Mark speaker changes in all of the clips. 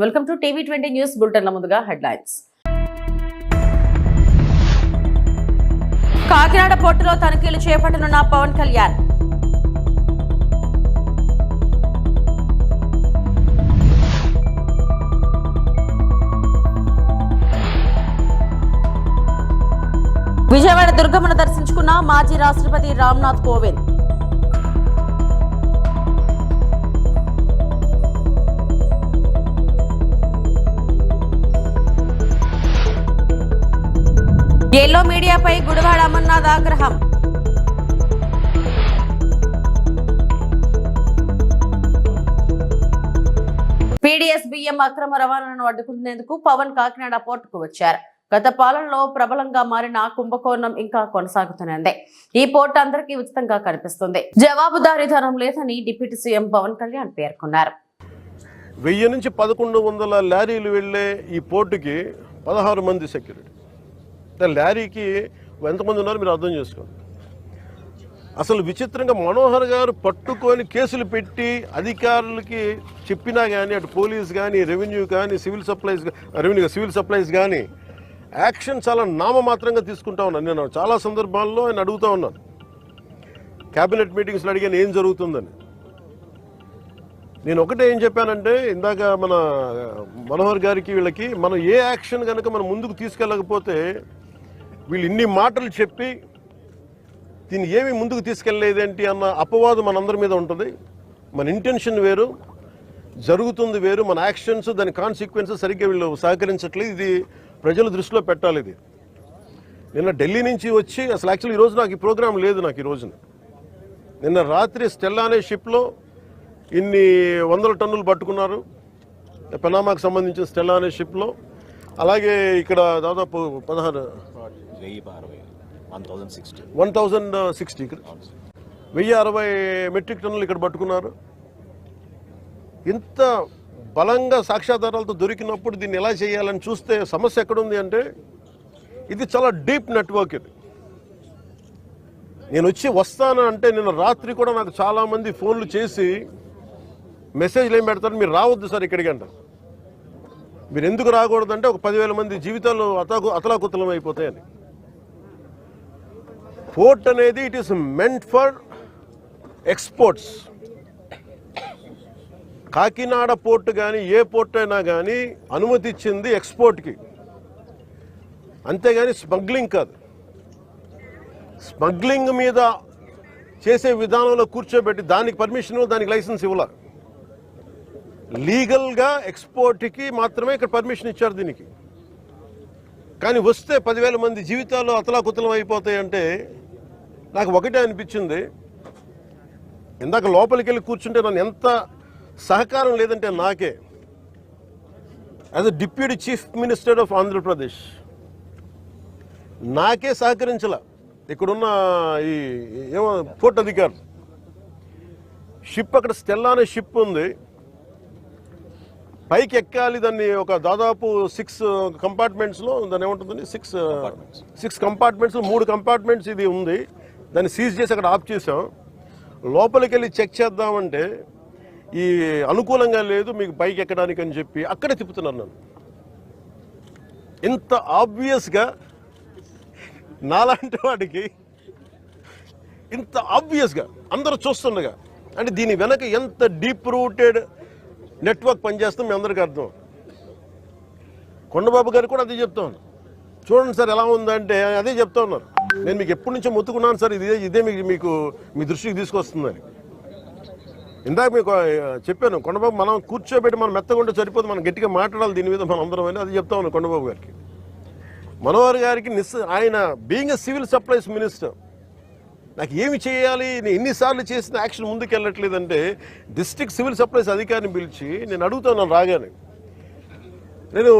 Speaker 1: Welcome to టీవీ20 news బులెటిన్ల ముందుగా headlines. Kakinada పోర్టులో తనిఖీలు చేపట్టనున్న పవన్ కళ్యాణ్. విజయవాడ దుర్గమ్మను దర్శించుకున్న మాజీ రాష్ట్రపతి రామ్నాథ్ కోవింద్. ఎల్లో మీడియాపై గుడివాడ అమర్నాథ్ ఆగ్రహం. పీడీఎస్ బియ్యం అక్రమ రవాణాను అడ్డుకునేందుకు పవన్ కాకినాడ పోర్టుకు వచ్చారు. గత పాలనలో ప్రబలంగా మారిన కుంభకోణం ఇంకా కొనసాగుతూనే. ఈ పోర్టు అందరికీ ఉచితంగా కనిపిస్తుంది. జవాబుదారీతనం లేదని డిప్యూటీ సీఎం పవన్ కళ్యాణ్ పేర్కొన్నారు.
Speaker 2: 1000 నుంచి 1100 లారీలు వెళ్లే ఈ పోర్టుకి 16 మంది సెక్యూరిటీ. లారీకి ఎంతమంది ఉన్నారో మీరు అర్థం చేసుకోండి. అసలు విచిత్రంగా మనోహర్ గారు పట్టుకొని కేసులు పెట్టి అధికారులకి చెప్పినా కానీ అటు పోలీస్ కానీ రెవెన్యూ కానీ సివిల్ సప్లైస్ కానీ యాక్షన్ చాలా నామమాత్రంగా తీసుకుంటా ఉన్నాను. నేను చాలా సందర్భాల్లో ఆయన అడుగుతూ ఉన్నాను, క్యాబినెట్ మీటింగ్స్లో అడిగాను ఏం జరుగుతుందని. నేను ఒకటే ఏం చెప్పానంటే, ఇందాక మన మనోహర్ గారికి వీళ్ళకి మనం ఏ యాక్షన్ కనుక మనం ముందుకు తీసుకెళ్ళకపోతే వీళ్ళు ఇన్ని మాటలు చెప్పి దీన్ని ఏమి ముందుకు తీసుకెళ్ళలేదేంటి అన్న అపవాదం మనందరి మీద ఉంటుంది. మన ఇంటెన్షన్ వేరు, జరుగుతుంది వేరు, మన యాక్షన్స్ దాని కాన్సిక్వెన్సెస్ సరిగ్గా వీళ్ళు సహకరించట్లేదు. ఇది ప్రజల దృష్టిలో పెట్టాలి. ఇది నిన్న ఢిల్లీ నుంచి వచ్చి అసలు యాక్చువల్లీ ఈరోజు నాకు ఈ ప్రోగ్రాం లేదు. నాకు ఈ రోజున నిన్న రాత్రి స్టెల్లా అనే షిప్లో ఇన్ని 100 టన్నులు పట్టుకున్నారు, పనామాకు సంబంధించిన స్టెల్లా అనే షిప్లో. అలాగే ఇక్కడ దాదాపు 1060 మెట్రిక్ టన్నులు ఇక్కడ పట్టుకున్నారు. ఇంత బలంగా సాక్ష్యాధారాలతో దొరికినప్పుడు దీన్ని ఎలా చేయాలని చూస్తే సమస్య ఎక్కడుంది అంటే, ఇది చాలా డీప్ నెట్వర్క్. ఇది నేను వస్తాను అంటే నిన్న రాత్రి కూడా నాకు చాలామంది ఫోన్లు చేసి మెసేజ్లు ఏం పెడతారు, మీరు రావద్దు సార్ ఇక్కడికి అంటారు. మీరు ఎందుకు రాకూడదంటే ఒక 10,000 మంది జీవితాలు అతలాకుతలం అయిపోతాయని. పోర్ట్ అనేది it is meant for exports. Kakinada port కానీ ఏ పోర్ట్ అయినా కానీ అనుమతి ఇచ్చింది ఎక్స్పోర్ట్కి, అంతేగాని స్మగ్లింగ్ కాదు. స్మగ్లింగ్ మీద చేసే విధానంలో కూర్చోబెట్టి దానికి పర్మిషన్, దానికి లైసెన్స్ ఇవ్వాల. లీగల్గా ఎక్స్పోర్ట్కి మాత్రమే ఇక్కడ పర్మిషన్ ఇచ్చారు దీనికి. కానీ వస్తే 10,000 మంది జీవితాలు అతలాకుతలం అయిపోతాయంటే నాకు ఒకటే అనిపించింది. ఇందాక లోపలికి వెళ్ళి కూర్చుంటే నన్ను ఎంత సహకారం లేదంటే నాకే, as a deputy chief minister of Andhra Pradesh నాకే సహకరించాల. ఇక్కడున్న ఈ ఏమో పోర్ట్ అధికారులు, షిప్ అక్కడ స్టెల్లా అనే షిప్ ఉంది, పైకి ఎక్కాలి. దాన్ని ఒక దాదాపు 6 కంపార్ట్మెంట్స్లో దాన్ని ఏముంటుందని 6 కంపార్ట్మెంట్స్లో 3 కంపార్ట్మెంట్స్ ఇది ఉంది. దాన్ని సీజ్ చేసి అక్కడ ఆఫ్ చేసాం. లోపలికి వెళ్ళి చెక్ చేద్దామంటే ఈ అనుకూలంగా లేదు మీకు పైకి ఎక్కడానికి అని చెప్పి అక్కడే తిప్పుతున్నాను నన్ను. ఇంత ఆబ్వియస్గా నాలాంటి వాడికి ఇంత ఆబ్వియస్గా అందరూ చూస్తుండగా, అంటే దీని వెనక ఎంత డీప్ రూటెడ్ నెట్వర్క్ పనిచేస్తాం మీ అందరికీ అర్థం. కొండబాబు గారు కూడా అదే చెప్తా ఉన్నారు. చూడండి సార్ ఎలా ఉందంటే అదే చెప్తా ఉన్నారు. నేను మీకు ఎప్పటి నుంచో మొత్తుకున్నాను సార్, ఇదే మీకు మీ దృష్టికి తీసుకొస్తుందని. ఇందాక మీకు చెప్పాను, కొండబాబు మనం కూర్చోబెట్టి మనం మెత్తగుంటే సరిపోదు, మనం గట్టిగా మాట్లాడాలి దీని మీద మనం అందరం అని అది చెప్తా ఉన్నాను కొండబాబు గారికి. మనోహర్ గారికి ఆయన being a civil supplies minister నాకు ఏమి చేయాలి, నేను ఎన్నిసార్లు చేసిన యాక్షన్ ముందుకు వెళ్ళట్లేదంటే డిస్ట్రిక్ట్ సివిల్ సప్లైస్ అధికారిని పిలిచి నేను అడుగుతున్నాను రాగానే. నేను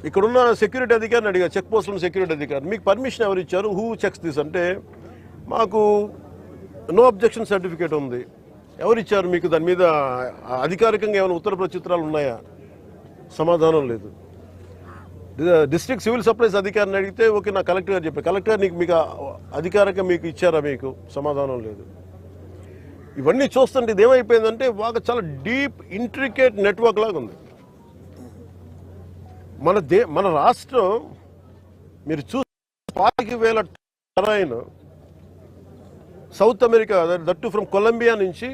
Speaker 2: ఇక్కడున్న సెక్యూరిటీ అధికారిని అడిగా, చెక్ పోస్టుల సెక్యూరిటీ అధికారి, మీకు పర్మిషన్ ఎవరు ఇచ్చారు, హూ చెక్స్ దిస్ అంటే మాకు నో అబ్జెక్షన్ సర్టిఫికేట్ ఉంది. ఎవరు ఇచ్చారు మీకు, దాని మీద అధికారికంగా ఏమైనా ఉత్తర ప్రత్యుత్తరాలు ఉన్నాయా? సమాధానం లేదు. డిస్ట్రిక్ట్ సివిల్ సప్లైస్ అధికారిని అడిగితే ఓకే నా కలెక్టర్ గారు చెప్పారు, కలెక్టర్ మీకు అధికారికంగా మీకు ఇచ్చారా, మీకు సమాధానం లేదు. ఇవన్నీ చూస్తుంటే ఇది ఏమైపోయిందంటే బాగా చాలా డీప్ ఇంట్రికేట్ నెట్వర్క్ లాగా ఉంది. మన రాష్ట్రం మీరు చూసి 40,000 టెరైన్ South America that from Colombia నుంచి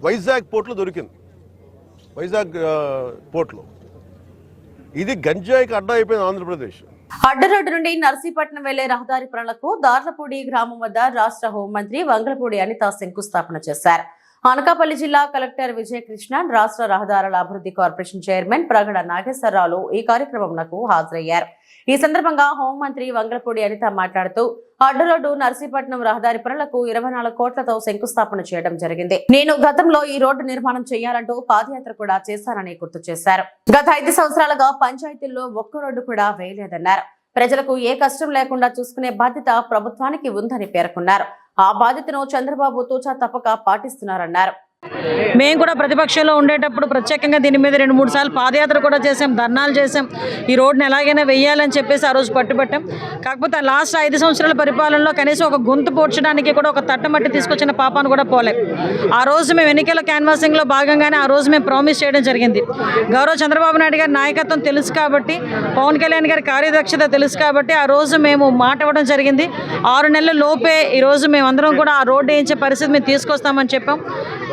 Speaker 2: వైజాగ్ పోర్ట్లో దొరికింది. వైజాగ్ పోర్ట్లో ఇది గంజాయికి అడ్డా అయిపోయింది ఆంధ్రప్రదేశ్.
Speaker 1: అడ్డరోడ్డు నుండి నర్సీపట్నం వెళ్లే రహదారి పనులకు దార్లపూడి గ్రామం వద్ద రాష్ట్ర హోంమంత్రి వంగలపూడి అనిత శంకుస్థాపన చేశారు. అనకాపల్లి జిల్లా కలెక్టర్ విజయకృష్ణ, రాష్ట్ర రహదారుల అభివృద్ధి కార్పొరేషన్ చైర్మన్ ప్రగడ నాగేశ్వరరావు ఈ కార్యక్రమంకు హాజరయ్యారు. ఈ సందర్భంగా హోంమంత్రి వంగలపూడి అనిత మాట్లాడుతూ అడ్డరోడ్డు నర్సీపట్నం రహదారి పనులకు 24 కోట్లతో శంకుస్థాపన చేయడం జరిగింది. నేను గతంలో ఈ రోడ్డు నిర్మాణం చేయాలంటూ పాదయాత్ర కూడా చేశానని గుర్తు చేశారు. గత 5 సంవత్సరాలుగా పంచాయతీల్లో ఒక్క రోడ్డు కూడా వేయలేదన్నారు. ప్రజలకు ఏ కష్టం లేకుండా చూసుకునే బాధ్యత ప్రభుత్వానికి ఉందని పేర్కొన్నారు. ఆ బాధ్యతను చంద్రబాబు తూచా తప్పక పాటిస్తున్నారన్నారు.
Speaker 3: మేము కూడా ప్రతిపక్షంలో ఉండేటప్పుడు ప్రత్యేకంగా దీని మీద 2-3 సార్లు పాదయాత్ర కూడా చేసాం, ధర్నాలు చేసాం. ఈ రోడ్డుని ఎలాగైనా వెయ్యాలని చెప్పేసి ఆ రోజు పట్టుబట్టాం. కాకపోతే లాస్ట్ 5 సంవత్సరాల పరిపాలనలో కనీసం ఒక గొంతు పోడ్చడానికి కూడా ఒక తట్టమట్టి తీసుకొచ్చిన పాపాను కూడా పోలే. ఆ రోజు మేము ఎన్నికల క్యాన్వాసింగ్లో భాగంగానే ఆ రోజు మేము ప్రామిస్ చేయడం జరిగింది. గౌరవ చంద్రబాబు నాయుడు గారి నాయకత్వం తెలుసు కాబట్టి, పవన్ కళ్యాణ్ గారి కార్యదక్షత తెలుసు కాబట్టి ఆ రోజు మేము మాట ఇవ్వడం జరిగింది. 6 నెలల లోపే ఈరోజు మేమందరం కూడా ఆ రోడ్డు వేయించే పరిస్థితి మేము తీసుకొస్తామని చెప్పాం.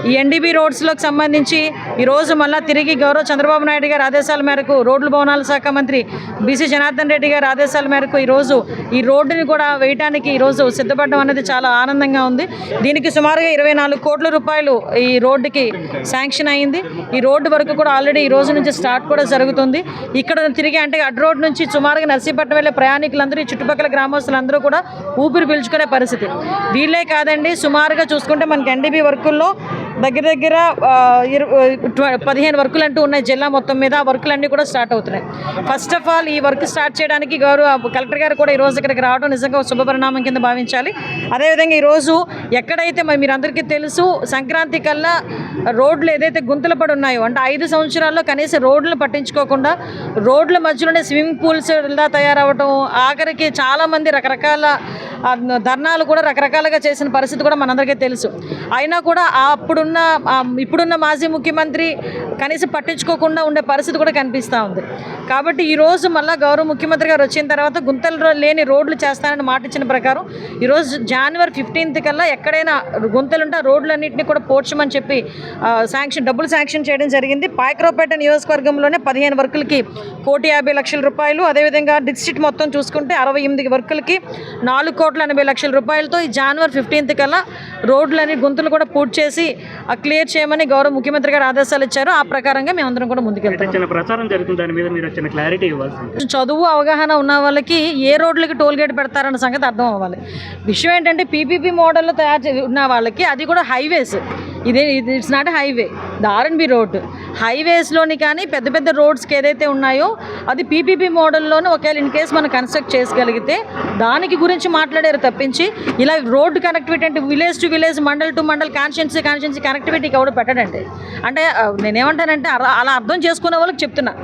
Speaker 3: ఈ ఎన్డీబీ రోడ్స్లోకి సంబంధించి ఈరోజు మళ్ళీ తిరిగి గౌరవ చంద్రబాబు నాయుడు గారి ఆదేశాల మేరకు రోడ్లు భవనాల శాఖ మంత్రి బీసీ జనార్దన్ రెడ్డి గారి ఆదేశాల మేరకు ఈరోజు ఈ రోడ్డుని కూడా వేయడానికి ఈరోజు సిద్ధపడడం అనేది చాలా ఆనందంగా ఉంది. దీనికి సుమారుగా 24 కోట్ల రూపాయలు ఈ రోడ్డుకి శాంక్షన్ అయింది. ఈ రోడ్డు వరకు కూడా ఆల్రెడీ ఈ రోజు నుంచి స్టార్ట్ కూడా జరుగుతుంది. ఇక్కడ తిరిగి అంటే అడ్డ రోడ్ నుంచి సుమారుగా నర్సీపట్నం వెళ్ళే ప్రయాణికులందరూ ఈ చుట్టుపక్కల గ్రామస్తులందరూ కూడా ఊపిరి పీల్చుకునే పరిస్థితి. వీళ్ళే కాదండి, సుమారుగా చూసుకుంటే మనకి ఎన్డీబీ వర్కుల్లో దగ్గర 15 వర్కులు అంటూ ఉన్నాయి జిల్లా మొత్తం మీద. ఆ వర్కులన్నీ కూడా స్టార్ట్ అవుతున్నాయి. ఫస్ట్ ఆఫ్ ఆల్ ఈ వర్క్ స్టార్ట్ చేయడానికి గౌరవ కలెక్టర్ గారు కూడా ఈరోజు ఇక్కడికి రావడం నిజంగా శుభపరిణామం కింద భావించాలి. అదేవిధంగా ఈరోజు ఎక్కడైతే మీరు అందరికీ తెలుసు సంక్రాంతి కల్లా రోడ్లు ఏదైతే గుంతలు పడి ఉన్నాయో, అంటే 5 సంవత్సరాల్లో కనీసం రోడ్లను పట్టించుకోకుండా రోడ్ల మధ్యలోనే స్విమ్మింగ్ పూల్స్ ఇలా తయారవడం, ఆఖరికి చాలామంది రకరకాల ధర్నాలు కూడా రకరకాలుగా చేసిన పరిస్థితి కూడా మనందరికీ తెలుసు. అయినా కూడా ఇప్పుడున్న మాజీ ముఖ్యమంత్రి కనీసం పట్టించుకోకుండా ఉండే పరిస్థితి కూడా కనిపిస్తూ ఉంది. కాబట్టి ఈరోజు మళ్ళీ గౌరవ ముఖ్యమంత్రి గారు వచ్చిన తర్వాత గుంతలు లేని రోడ్లు చేస్తానని మాట ఇచ్చిన ప్రకారం ఈరోజు జనవరి 15 కల్లా ఎక్కడైనా గుంతలుంటే రోడ్లన్నింటినీ కూడా పోడ్చమని చెప్పి డబ్బులు శాంక్షన్ చేయడం జరిగింది. పాయకరావుపేట నియోజకవర్గంలోనే 15 వర్కులకి 1,50,00,000 రూపాయలు, అదేవిధంగా డిస్ట్రిక్ట్ మొత్తం చూసుకుంటే 68 వర్కులకి 4,80,00,000 రూపాయలతో ఈ జనవరి 15 కల్లా రోడ్లని గుంతలు కూడా పూర్తి చేసి క్లియర్ చేయమని గౌరవ ముఖ్యమంత్రి గారు ఆదేశాలు ఇచ్చారు. ఆ ప్రకారంగా మేమందరం కూడా ముందుకెళ్తాం. చదువు అవగాహన ఉన్న వాళ్ళకి ఏ రోడ్లకి టోల్ గేట్ పెడతారన్న సంగతి అర్థం అవ్వాలి. విషయం ఏంటంటే పీపీపీ మోడల్లో ఉన్న వాళ్ళకి అది కూడా highways, it's not highway, R and B road. హైవేస్లోని కానీ పెద్ద పెద్ద రోడ్స్కి ఏదైతే ఉన్నాయో అది పీపీపీ మోడల్లోనే ఒకవేళ ఇన్ కేసు మనం కన్స్ట్రక్ట్ చేయగలిగితే దానికి గురించి మాట్లాడారు తప్పించి ఇలా రోడ్డు కనెక్టివిటీ అంటే village to village, mandal to mandal, constituency కనెక్టివిటీకి ఎవడు పెట్టడండి. అంటే నేనేమంటానంటే అలా అర్థం చేసుకునే వాళ్ళకి చెప్తున్నా.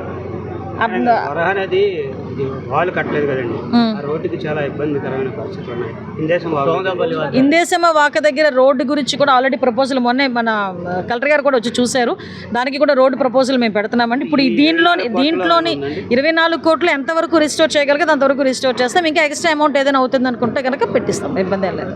Speaker 4: వాళ్ళు కట్టలేదు కదండి, రోడ్డుకి చాలా ఇబ్బందికరమైన పరిస్థితులు ఉన్నాయి.
Speaker 3: ఇందేశమ వాక దగ్గర రోడ్డు గురించి కూడా ఆల్రెడీ ప్రపోజల్ మొన్నే మన కలెక్టర్ గారు కూడా వచ్చి చూశారు. దానికి కూడా రోడ్డు ప్రపోజల్ మేము పెడుతున్నామండి. ఇప్పుడు దీంట్లోని 24 కోట్లు ఎంతవరకు రిస్టోర్ చేయగలిగితే అంతవరకు రిస్టోర్ చేస్తాం. ఇంకా ఎక్స్ట్రా అమౌంట్ ఏదైనా అవుతుంది అనుకుంటే కనుక పెట్టిస్తాం, ఇబ్బంది ఏం లేదు.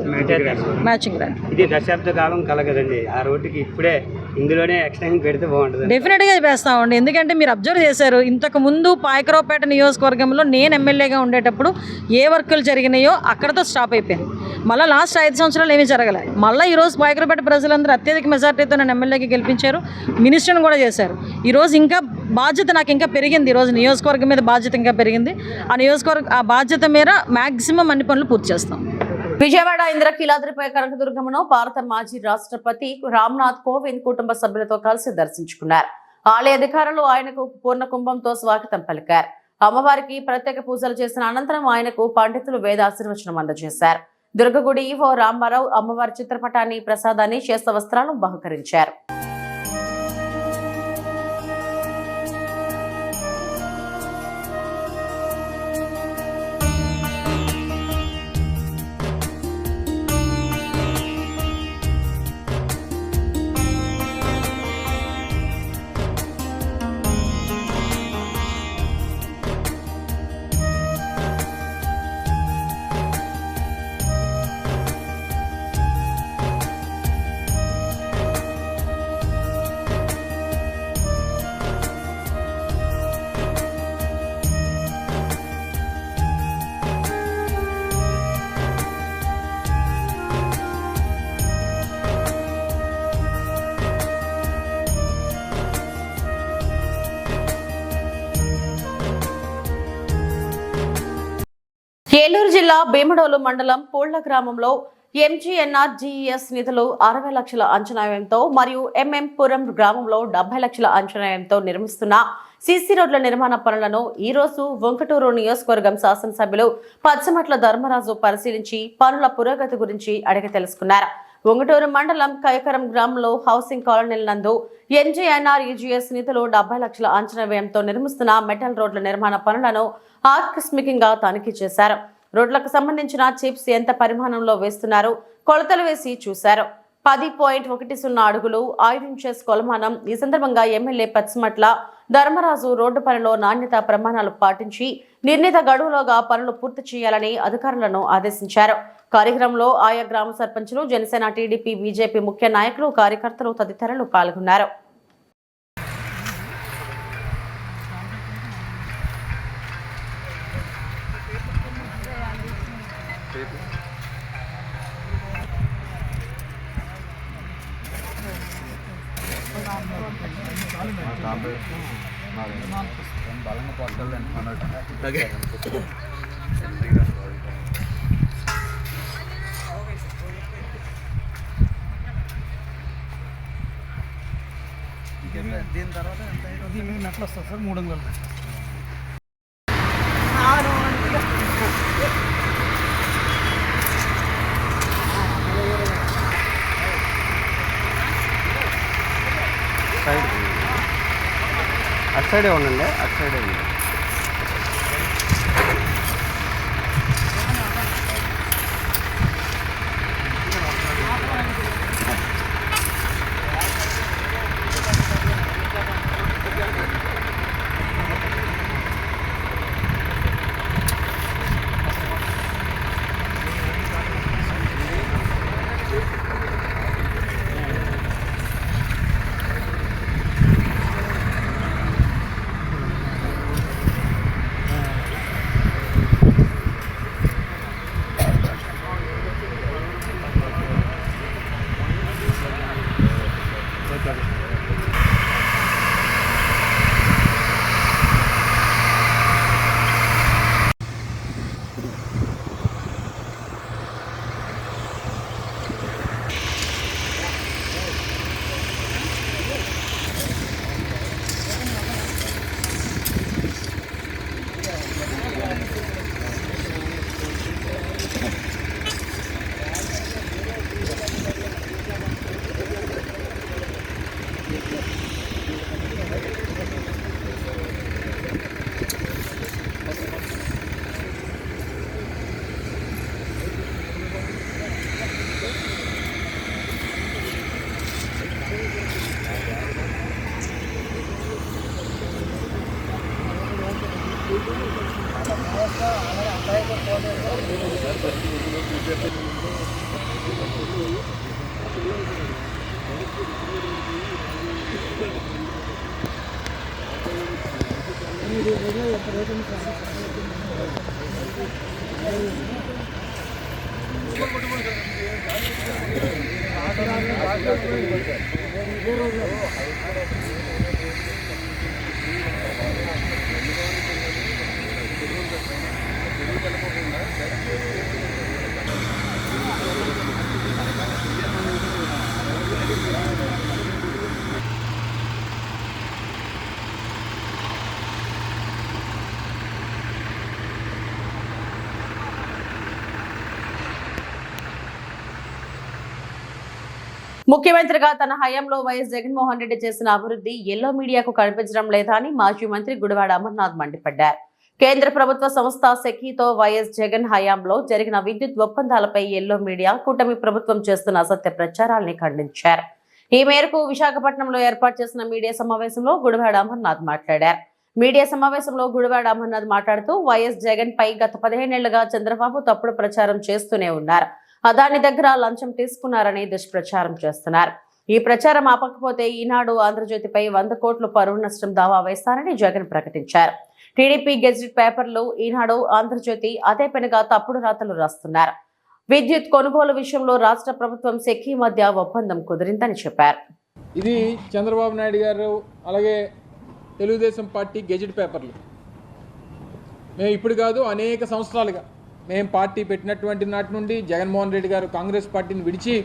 Speaker 3: మ్యాచింగ్ గ్రాంట్
Speaker 4: ఇది దశాబ్ద కాలం కలగదండి, ఆ రోడ్డుకి ఇప్పుడే ఇందులోనే ఎక్స్టెన్షన్ పెడితే బాగుంటుంది.
Speaker 3: డెఫినెట్గా వేస్తామండి. ఎందుకంటే మీరు అబ్జర్వ్ చేశారు, ఇంతకు ముందు పాయకరావుపేట నియోజకవర్గంలో నేను ఎమ్మెల్యేగా ఉండేటప్పుడు ఏ వర్కులు జరిగినాయో అక్కడతో స్టాప్ అయిపోయింది. మళ్ళీ లాస్ట్ 5 సంవత్సరాలు ఏమీ జరగలే. మళ్ళీ ఈరోజు పాయకరావుపేట ప్రజలందరూ అత్యధిక మెజార్టీతో నన్ను ఎమ్మెల్యేకి గెలిపించారు, మినిస్టర్ని కూడా చేశారు. ఈరోజు ఇంకా బాధ్యత నాకు ఇంకా పెరిగింది. ఈరోజు నియోజకవర్గం మీద బాధ్యత ఇంకా పెరిగింది. ఆ బాధ్యత మేర మ్యాక్సిమం అన్ని పనులు పూర్తి చేస్తాం.
Speaker 1: విజయవాడ ఇంద్రకీలాద్రిపై కనకదుర్గమ్మను భారత మాజీ రాష్ట్రపతి రామ్నాథ్ కోవింద్ కుటుంబ సభ్యులతో కలిసి దర్శించుకున్నారు. ఆలయ అధికారులు ఆయనకు పూర్ణ కుంభంతో స్వాగతం పలికారు. అమ్మవారికి ప్రత్యేక పూజలు చేసిన అనంతరం ఆయనకు పండితులు వేద ఆశీర్వచనం అందజేశారు. దుర్గగుడి ఈవో రామారావు అమ్మవారి చిత్రపటాన్ని, ప్రసాదాన్ని, శేష వస్త్రాలను బహుకరించారు. ఏలూరు జిల్లా భీమడోలు మండలం పూళ్ల గ్రామంలో ఎంజీఎన్ఆర్జీఎస్ నిధులు 60 లక్షల అంచనా వ్యయంతో మరియు పురం గ్రామంలో 70 లక్షల అంచనా వ్యయంతో నిర్మిస్తున్న సీసీ రోడ్ల నిర్మాణ పనులను ఈ రోజు వంకటూరు నియోజకవర్గం శాసనసభ్యులు పచ్చమట్ల ధర్మరాజు పరిశీలించి పనుల పురోగతి గురించి అడిగి తెలుసుకున్నారు. వంగటూరు మండలం కైకరం గ్రామంలో హౌసింగ్ కాలనీల నందు ఎంజీఎన్ఆర్ఈజీఎస్ నిధులు 70 లక్షల అంచనా వ్యయంతో నిర్మిస్తున్న మెటల్ రోడ్ల నిర్మాణ పనులను ఆకస్మికంగా తనిఖీ చేశారు. రోడ్లకు సంబంధించిన చిప్స్ ఎంత పరిమాణంలో వేస్తున్నారు, కొలతలు వేసి చూశారు. 10.10 అడుగులు 5 ఇంచెస్ కొలమానం. ఈ సందర్భంగా ఎమ్మెల్యే పచ్చమట్ల ధర్మరాజు రోడ్డు పనిలో నాణ్యత ప్రమాణాలు పాటించి నిర్ణీత గడువులోగా పనులు పూర్తి చేయాలని అధికారులను ఆదేశించారు. కార్యక్రమంలో ఆయా గ్రామ సర్పంచులు, జనసేన, టీడీపీ, బీజేపీ ముఖ్య నాయకులు, కార్యకర్తలు తదితరులు పాల్గొన్నారు.
Speaker 5: దీని తర్వాత దీని మీద మెట్లు వస్తుంది సార్ 3 అంగుళాలు.
Speaker 4: అటు సైడే ఉండండి, అటు సైడే ఉంది.
Speaker 1: ముఖ్యమంత్రిగా తన హయాంలో వైఎస్ జగన్మోహన్ రెడ్డి చేసిన అభివృద్ధి ఎల్లో మీడియాకు కనిపించడం లేదా అని మాజీ మంత్రి గుడివాడ అమర్నాథ్ మండిపడ్డారు. కేంద్ర ప్రభుత్వ సంస్థ సెకీతో వైఎస్ జగన్ హయాంలో జరిగిన విద్యుత్ ఒప్పందాలపై ఎల్లో మీడియా కూటమి ప్రభుత్వం చేస్తున్న అసత్య ప్రచారాల్ని ఖండించారు. ఈ మేరకు విశాఖపట్నంలో ఏర్పాటు చేసిన మీడియా సమావేశంలో గుడివాడ అమర్నాథ్ మాట్లాడారు. మీడియా సమావేశంలో గుడివాడ అమర్నాథ్ మాట్లాడుతూ వైఎస్ జగన్ పై గత 15 ఏళ్లుగా చంద్రబాబు తప్పుడు ప్రచారం చేస్తూనే ఉన్నారు. అదాని దగ్గర లంచం తీసుకున్నారని దుష్ప్రచారం చేస్తున్నారు. ఈ ప్రచారం ఆపకపోతే ఈనాడు, ఆంధ్రజ్యోతిపై 100 కోట్ల పరువు నష్టం దావా వేస్తారని జగన్ ప్రకటించారు. టీడీపీ గెజిట్ పేపర్లు ఈనాడు, ఆంధ్రజ్యోతి అదే పనిగా తప్పుడు రాతలు రాస్తున్నారు. విద్యుత్ కొనుగోలు విషయంలో రాష్ట్ర ప్రభుత్వం సెకీ మధ్య ఒప్పందం కుదిరిందని చెప్పారు.
Speaker 6: ఇది చంద్రబాబు నాయుడు గారు అలాగే తెలుగుదేశం పార్టీ గెజిట్ పేపర్లు. మేము ఇప్పుడు కాదు, అనేక సంవత్సరాలుగా మేము పార్టీ పెట్టినటువంటి నాటి నుండి జగన్మోహన్ రెడ్డి గారు కాంగ్రెస్ పార్టీని విడిచి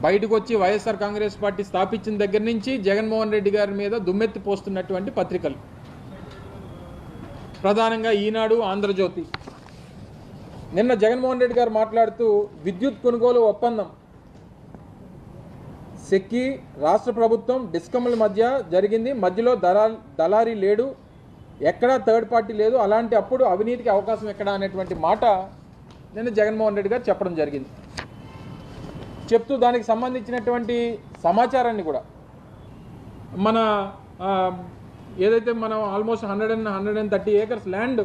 Speaker 6: బయటకు వచ్చి వైఎస్ఆర్ కాంగ్రెస్ పార్టీ స్థాపించిన దగ్గర నుంచి జగన్మోహన్ రెడ్డి గారి మీద దుమ్మెత్తి పోస్తున్నటువంటి పత్రికలు ప్రధానంగా ఈనాడు, ఆంధ్రజ్యోతి. నిన్న జగన్మోహన్ రెడ్డి గారు మాట్లాడుతూ విద్యుత్ కొనుగోలు ఒప్పందం సెక్కి రాష్ట్ర ప్రభుత్వం డిస్కమ్ల మధ్య జరిగింది, మధ్యలో దళారీ లేడు, ఎక్కడా థర్డ్ పార్టీ లేదు, అలాంటి అప్పుడు అవినీతికి అవకాశం ఎక్కడా అనేటువంటి మాట నిన్న జగన్మోహన్ రెడ్డి గారు చెప్పడం జరిగింది. చెప్తూ దానికి సంబంధించినటువంటి సమాచారాన్ని కూడా మన ఏదైతే మనం ఆల్మోస్ట్ 130 ఏకర్స్ ల్యాండ్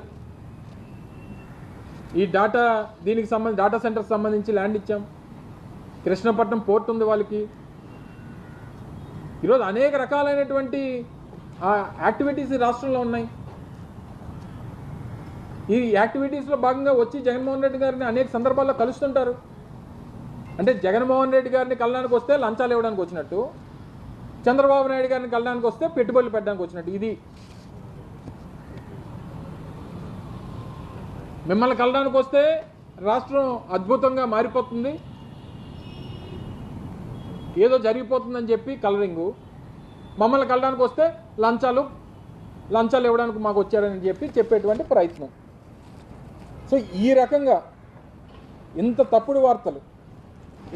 Speaker 6: ఈ దీనికి సంబంధించి డాటా సెంటర్కి సంబంధించి ల్యాండ్ ఇచ్చాం. కృష్ణపట్నం పోర్ట్ ఉంది వాళ్ళకి. ఈరోజు అనేక రకాలైనటువంటి యాక్టివిటీస్ ఈ రాష్ట్రంలో ఉన్నాయి. ఈ యాక్టివిటీస్లో భాగంగా వచ్చి జగన్మోహన్ రెడ్డి గారిని అనేక సందర్భాల్లో కలుస్తుంటారు. అంటే జగన్మోహన్ రెడ్డి గారిని కలడానికి వస్తే లంచాలు ఇవ్వడానికి వచ్చినట్టు, చంద్రబాబు నాయుడు గారిని కలడానికి వస్తే పెట్టుబడులు పెట్టడానికి వచ్చినట్టు. ఇది మిమ్మల్ని కలడానికి వస్తే రాష్ట్రం అద్భుతంగా మారిపోతుంది, ఏదో జరిగిపోతుందని చెప్పి కలరింగు, మమ్మల్ని కలడానికి వస్తే లంచాలు ఇవ్వడానికి మాకు వచ్చారని చెప్పేటువంటి ప్రయత్నం. సో ఈ రకంగా ఇంత తప్పుడు వార్తలు,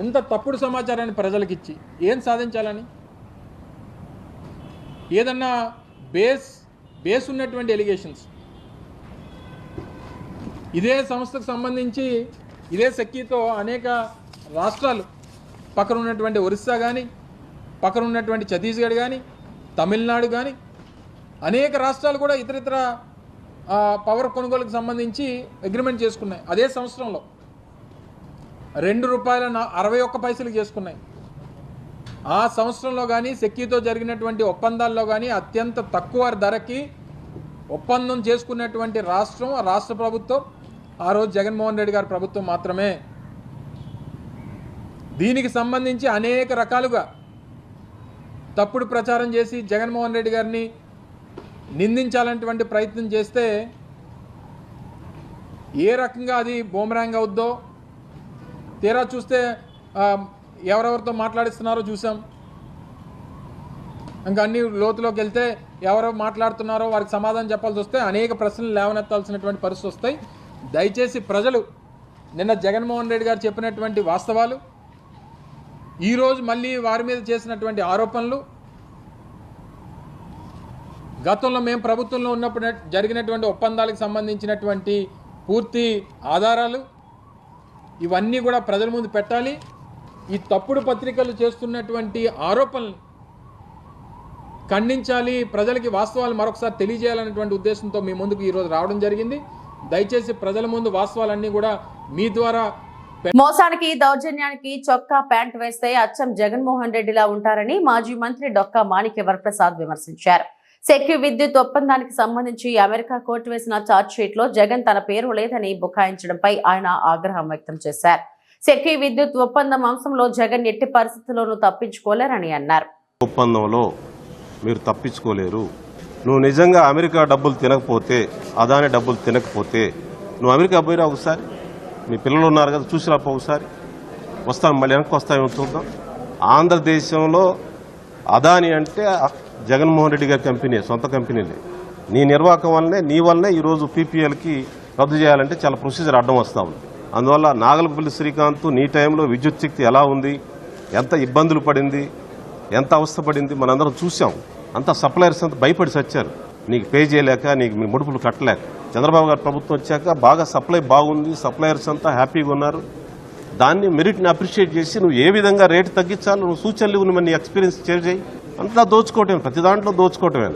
Speaker 6: ఇంత తప్పుడు సమాచారాన్ని ప్రజలకు ఇచ్చి ఏం సాధించాలని, ఏదన్నా బేస్ ఉన్నటువంటి ఎలిగేషన్స్ ఇదే సంస్థకు సంబంధించి ఇదే సెక్కీతో అనేక రాష్ట్రాలు పక్కన ఉన్నటువంటి ఒరిస్సా కానీ, పక్కన ఉన్నటువంటి ఛత్తీస్గఢ్ కానీ, తమిళనాడు కానీ అనేక రాష్ట్రాలు కూడా ఇతర పవర్ కొనుగోలుకు సంబంధించి అగ్రిమెంట్ చేసుకున్నాయి. అదే సంవత్సరంలో ₹2.61 చేసుకున్నాయి. ఆ సంవత్సరంలో కానీ సెక్కీతో జరిగినటువంటి ఒప్పందాల్లో కానీ అత్యంత తక్కువ ధరకి ఒప్పందం చేసుకున్నటువంటి రాష్ట్ర ప్రభుత్వం ఆ రోజు జగన్మోహన్ రెడ్డి గారి ప్రభుత్వం మాత్రమే. దీనికి సంబంధించి అనేక రకాలుగా తప్పుడు ప్రచారం చేసి జగన్మోహన్ రెడ్డి గారిని నిందించాలనేటువంటి ప్రయత్నం చేస్తే ఏ రకంగా అది బూమరాంగ్ అవుద్దో తీరా చూస్తే ఎవరెవరితో మాట్లాడిస్తున్నారో చూసాం. ఇంకా అన్ని లోతులోకి వెళ్తే ఎవరో మాట్లాడుతున్నారో వారికి సమాధానం చెప్పాల్సి వస్తే అనేక ప్రశ్నలు లేవనెత్తాల్సినటువంటి పరిస్థితి వస్తాయి. దయచేసి ప్రజలు నిన్న జగన్మోహన్ రెడ్డి గారు చెప్పినటువంటి వాస్తవాలు, ఈరోజు మళ్ళీ వారి మీద చేసినటువంటి ఆరోపణలు, గతంలో మేము ప్రభుత్వంలో ఉన్నప్పుడు జరిగినటువంటి ఒప్పందాలకు సంబంధించినటువంటి పూర్తి ఆధారాలు ఇవన్నీ కూడా ప్రజల ముందు పెట్టాలి. ఈ తప్పుడు పత్రికలు చేస్తున్నటువంటి ఆరోపణలు ఖండించాలి, ప్రజలకి వాస్తవాలు మరొకసారి తెలియజేయాలనేటువంటి ఉద్దేశంతో మీ ముందుకు ఈరోజు రావడం జరిగింది. దయచేసి ప్రజల ముందు వాస్తవాలన్నీ కూడా మీ ద్వారా.
Speaker 1: మోసానికి, దౌర్జన్యానికి చొక్కా ప్యాంట్ వేస్తే అచ్చం జగన్మోహన్ రెడ్డిలా ఉంటారని మాజీ మంత్రి డొక్కా మాణిక్య వరప్రసాద్ విమర్శించారు. సెక్యూ విద్యుత్ ఒప్పందానికి సంబంధించి అమెరికా కోర్టు వేసిన ఛార్జ్షీట్ లో జగన్ తన పేరు లేదని బుకాయించడంపై ఆయన ఆగ్రహం వ్యక్తం చేశారు. సెక్యూ విద్యుత్ ఒప్పందం అంశంలో జగన్ ఎట్టి పరిస్థితుల్లోనూ తప్పించుకోలేరని అన్నారు.
Speaker 2: ఒప్పందంలో మీరు తప్పించుకోలేరు. నువ్వు నిజంగా అమెరికా డబ్బులు తినకపోతే, అదాని డబ్బులు తినకపోతే నువ్వు అమెరికా పోయిరా ఒకసారి, మీ పిల్లలు ఉన్నారు కదా చూసి రాపో ఒకసారి, వస్తాం మళ్ళీ వెనక్కి వస్తామేమో చూద్దాం. ఆంధ్రదేశంలో అదాని అంటే జగన్మోహన్ రెడ్డి గారి కంపెనీ, సొంత కంపెనీలే. నీ నిర్వాహకం వల్లనే, నీ వల్లనే ఈరోజు పీపీఎల్కి రద్దు చేయాలంటే చాలా ప్రొసీజర్ అడ్డం వస్తూ ఉంది. అందువల్ల నాగలపల్లి శ్రీకాంత్ నీ టైంలో విద్యుత్ శక్తి ఎలా ఉంది, ఎంత ఇబ్బందులు పడింది, ఎంత అవస్థపడింది మనందరం చూసాం. అంతా సప్లయర్స్ అంతా భయపడి చచ్చారు, నీకు పే చేయలేక, నీకు మీ ముడుపులు కట్టలేక. చంద్రబాబు గారి ప్రభుత్వం వచ్చాక బాగా సప్లై బాగుంది, సప్లయర్స్ అంతా హ్యాపీగా ఉన్నారు. దాన్ని మెరిట్ని అప్రిషియేట్ చేసి నువ్వు ఏ విధంగా రేటు తగ్గించాలో నువ్వు సూచనలు ఇవ్వు, నీ ఎక్స్పీరియన్స్ షేర్ చేయి. అంతా దోచుకోవటమే, ప్రతి దాంట్లో దోచుకోవటమే.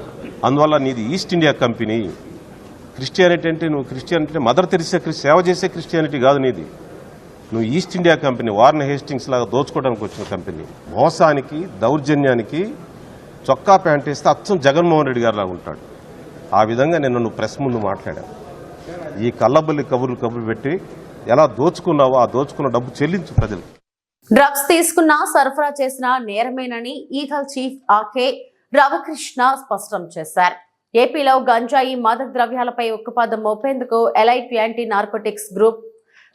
Speaker 2: అందువల్ల నీది ఈస్ట్ ఇండియా కంపెనీ. క్రిస్టియానిటీ అంటే నువ్వు క్రిస్టియానిటీ మదర్ తెరిసే సేవ చేసే క్రిస్టియానిటీ కాదు నీది. నువ్వు east India company, warn Hastings లాగా దోచుకోవడానికి వచ్చిన కంపెనీ. మోసానికి, దౌర్జన్యానికి చొక్కా ప్యాంట్ వేస్తే అచ్చం జగన్మోహన్ రెడ్డి గారు లాగా ఉంటాడు. ఆ విధంగా నిన్న నువ్వు ప్రెస్ ముందు మాట్లాడావు. ఈ కల్లబల్లి కబుర్లు పెట్టి ఎలా దోచుకున్నావో ఆ దోచుకున్న డబ్బు చెల్లించు ప్రజలు.
Speaker 1: డ్రగ్స్ తీసుకున్నా, సరఫరా చేసిన నేరమేనని ఈగల్ చీఫ్ ఆకే రవికృష్ణ స్పష్టం చేశారు. ఏపీలో గంజాయి మాదక ద్రవ్యాలపై ఉక్కుపాదం మోపేందుకు elite anti narcotics group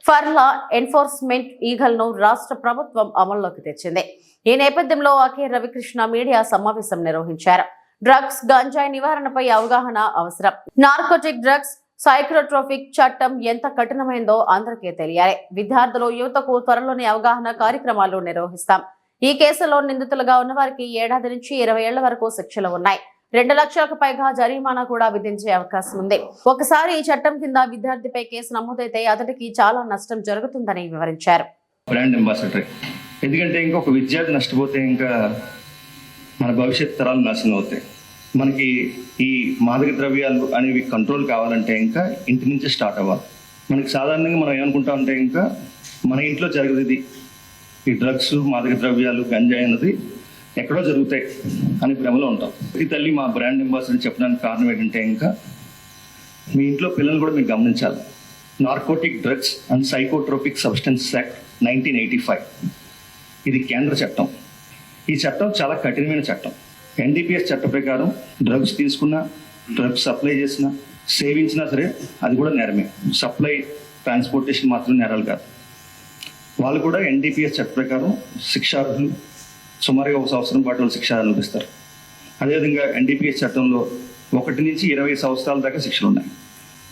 Speaker 1: for law enforcement Eagle ను రాష్ట్ర ప్రభుత్వం అమల్లోకి తెచ్చింది. ఈ నేపథ్యంలో ఆకే రవికృష్ణ మీడియా సమావేశం నిర్వహించారు. డ్రగ్స్, గంజాయి నివారణపై అవగాహన అవసరం. నార్కోటిక్ డ్రగ్స్ సైక్రోట్రోపిక్ చట్టం ఎంత కఠినమైందో అందరికీ తెలియాలి. విద్యార్థులు, యువతకు త్వరలోనే అవగాహన కార్యక్రమాలు నిర్వహిస్తాం. ఈ కేసులో నిందితులుగా ఉన్న వారికి 7 ఏళ్ల నుంచి 20 ఏళ్ల వరకు శిక్షలు ఉన్నాయి. 2 లక్షలకు పైగా జరిమానా కూడా విధించే అవకాశం ఉంది. ఒకసారి ఈ చట్టం కింద విద్యార్థిపై కేసు నమోదైతే అతడికి చాలా నష్టం జరుగుతుందని వివరించారు.
Speaker 7: బ్రాండ్ అంబాసిడర్, ఎందుకంటే ఇంకొక విద్యార్థి నష్టపోతే ఇంకా మన భవిష్యత్ తరాలు నాశనం అవుతాయి. మనకి ఈ మాదక ద్రవ్యాలు అనేవి కంట్రోల్ కావాలంటే ఇంకా ఇంటి నుంచి స్టార్ట్ అవ్వాలి. మనకి సాధారణంగా మనం ఏమనుకుంటా ఉంటే ఇంకా మన ఇంట్లో జరుగుతుంది ఈ డ్రగ్స్, మాదక ద్రవ్యాలు, గంజాయి అన్నది ఎక్కడో జరుగుతాయి అని భ్రమలో ఉంటాం. ఈ తల్లి మా బ్రాండ్ అంబాసిడర్ చెప్పడానికి కారణం ఏంటంటే ఇంకా మీ ఇంట్లో పిల్లలు కూడా మీరు గమనించాలి. Narcotic drugs and psychotropic substance act 1985 ఇది కేంద్ర చట్టం. ఈ చట్టం చాలా కఠినమైన చట్టం. NDPS చట్ట ప్రకారం డ్రగ్స్ తీసుకున్నా, డ్రగ్స్ సప్లై చేసినా, సేవించినా సరే అది కూడా నేరమే. సప్లై, ట్రాన్స్పోర్టేషన్ మాత్రం నేరాలు కాదు. వాళ్ళు కూడా NDPS చట్ట ప్రకారం శిక్షార్హులు. సుమారుగా 1 సంవత్సరం పాటు వాళ్ళు శిక్ష అనుభవిస్తారు. అదేవిధంగా NDPS చట్టంలో 1 నుంచి 20 సంవత్సరాల దాకా శిక్షలు ఉన్నాయి.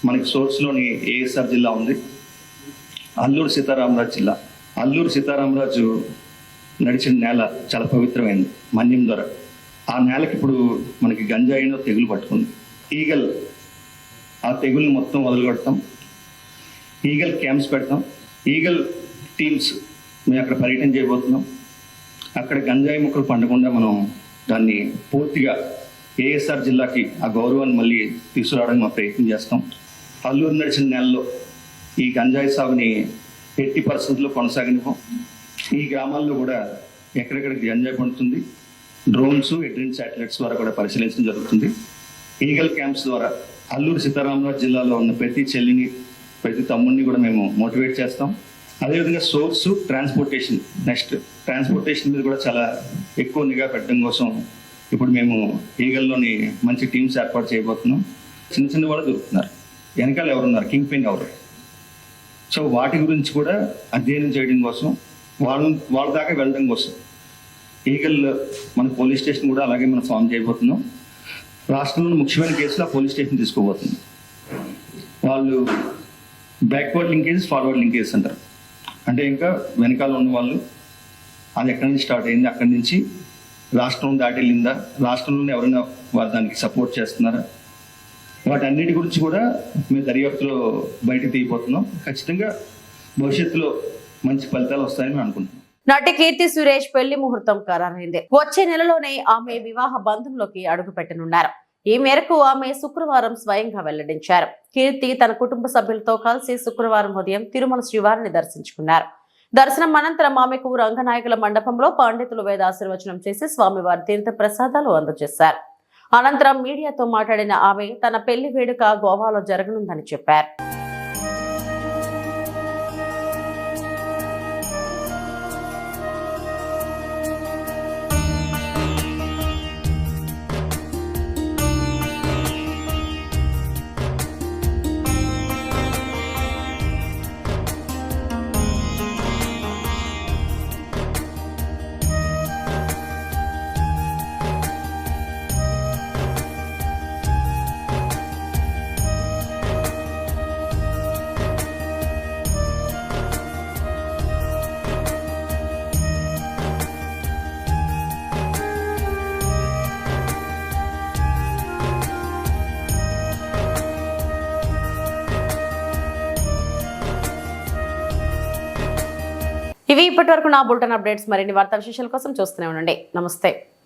Speaker 7: మనకి సోర్స్లోని ASR జిల్లా ఉంది, అల్లూరు సీతారామరాజు జిల్లా. అల్లూరు సీతారామరాజు నడిచిన నేల చాలా పవిత్రమైంది, మన్యం ద్వారా. ఆ నేలకి ఇప్పుడు మనకి గంజాయిలో తెగులు పట్టుకుంది. ఈగల్ ఆ తెగుల్ని మొత్తం వదలగొడతాం. ఈగల్ క్యాంప్స్ పెడతాం. ఈగల్ టీమ్స్ మేము అక్కడ పర్యటన చేయబోతున్నాం. అక్కడ గంజాయి మొక్కలు పండకుండా మనం దాన్ని పూర్తిగా ASR జిల్లాకి ఆ గౌరవాన్ని మళ్ళీ తీసుకురావడానికి మా ప్రయత్నం చేస్తాం. అల్లూరు నడిచిన నెలలో ఈ గంజాయి సాగుని 80% కొనసాగనివ్వం. ఈ గ్రామాల్లో కూడా ఎక్కడెక్కడ గంజాయి పండుతుంది డ్రోన్స్, ఎడ్రిన్ శాటిలైట్స్ ద్వారా కూడా పరిశీలించడం జరుగుతుంది. ఈగల్ క్యాంప్స్ ద్వారా అల్లూరు సీతారామరాజు జిల్లాలో ఉన్న ప్రతి చెల్లిని, ప్రతి తమ్ముడిని కూడా మేము మోటివేట్ చేస్తాం. అదేవిధంగా సోర్సు, ట్రాన్స్పోర్టేషన్, నెక్స్ట్ ట్రాన్స్పోర్టేషన్ మీద కూడా చాలా ఎక్కువ నిఘా పెట్టడం కోసం ఇప్పుడు మేము ఈగల్లోని మంచి టీమ్స్ ఏర్పాటు చేయబోతున్నాం. చిన్న చిన్న వాళ్ళు దొరుకుతున్నారు, వెనకాల ఎవరున్నారు, కింగ్ పిన్ ఎవరు. సో వాటి గురించి కూడా అధ్యయనం చేయడం కోసం, వాళ్ళ దాకా వెళ్ళడం కోసం ఈగల్ మన పోలీస్ స్టేషన్ కూడా అలాగే మనం ఫామ్ చేయబోతున్నాం. రాష్ట్రంలో ముఖ్యమైన కేసులు ఆ పోలీస్ స్టేషన్ తీసుకోబోతుంది. వాళ్ళు బ్యాక్వర్డ్ లింకేజెస్, ఫార్వర్డ్ లింకేజెస్ అంటారు. అంటే ఇంకా వెనకాల ఉన్న వాళ్ళు అది ఎక్కడి నుంచి స్టార్ట్ అయింది, అక్కడి నుంచి రాష్ట్రం దాటి వెళ్ళిందా, రాష్ట్రంలోనే ఎవరైనా వారు దానికి సపోర్ట్ చేస్తున్నారా, వాటన్నిటి గురించి కూడా మేము దర్యాప్తులో బయటకు తీయబోతున్నాం. ఖచ్చితంగా భవిష్యత్తులో మంచి ఫలితాలు వస్తాయని మేము అనుకుంటున్నాం.
Speaker 1: నటి కీర్తి సురేష్ పెళ్లి ముహూర్తం ఖరారైంది. వచ్చే నెలలోనే ఆమె వివాహ బంధంలోకి అడుగు పెట్టనున్నారు. ఈ మేరకు ఆమె శుక్రవారం స్వయంగా వెల్లడించారు. కీర్తి తన కుటుంబ సభ్యులతో కలిసి శుక్రవారం ఉదయం తిరుమల శ్రీవారిని దర్శించుకున్నారు. దర్శనం అనంతరం ఆమెకు రంగనాయకుల మండపంలో పండితులు వేదాశీర్వచనం చేసి స్వామివారి తీర్థ ప్రసాదాలు అందజేశారు. అనంతరం మీడియాతో మాట్లాడిన ఆమె తన పెళ్లి వేడుక గోవాలో జరగనుందని చెప్పారు. ఇవి ఇప్పటివరకు నా బులెటిన్ అప్డేట్స్. మరిన్ని వార్తా విశేషాల కోసం చూస్తూనే ఉండండి. నమస్తే.